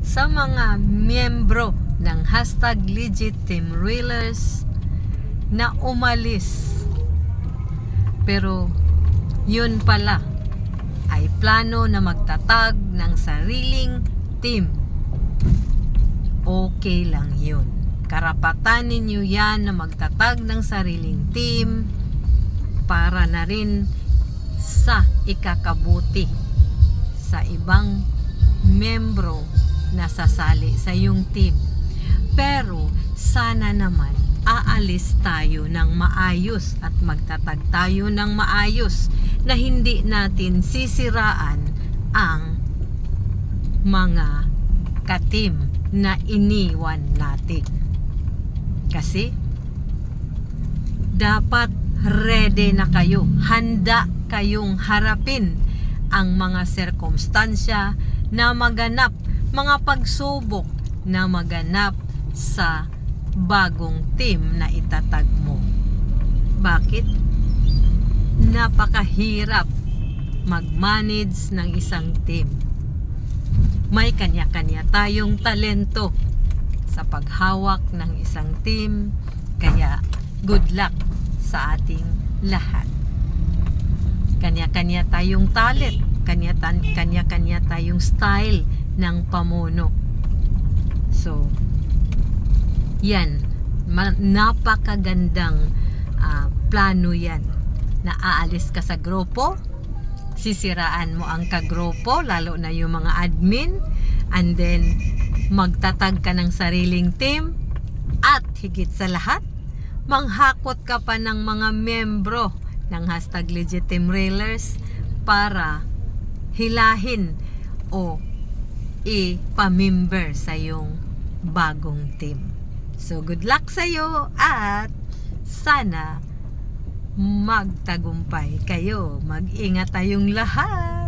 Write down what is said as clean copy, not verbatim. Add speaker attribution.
Speaker 1: sa mga miyembro ng hashtag Legit Team Railers na umalis. Pero yun pala ay plano na magtatag ng sariling team. Okay lang yun. Karapatan ninyo yan na magtatag ng sariling team para na rin sa ikakabuti sa ibang membro na sasali sa iyong team. Pero sana naman aalis tayo ng maayos at magtatag tayo ng maayos na hindi natin sisiraan ang mga ka-team na iniwan natin. Kasi dapat ready na kayo, handa kayong harapin ang mga sirkumstansya na maganap, mga pagsubok na maganap sa bagong team na itatag mo. Bakit? Napakahirap mag-manage ng isang team. May kanya-kanya tayong talento sa paghawak ng isang team, kaya good luck sa ating lahat. Kanya-kanya tayong talent, kanya-kanya tayong style ng pamuno. So, yan, napakagandang plano yan na aalis ka sa grupo, sisiraan mo ang kagrupo, lalo na yung mga admin, and then magtatag ka ng sariling team, at higit sa lahat, manghakot ka pa ng mga membro ng hashtag Legit Team Railers para hilahin o ipamember sa iyong bagong team. So good luck sa iyo at sana magtagumpay kayo. Mag-ingat tayong lahat.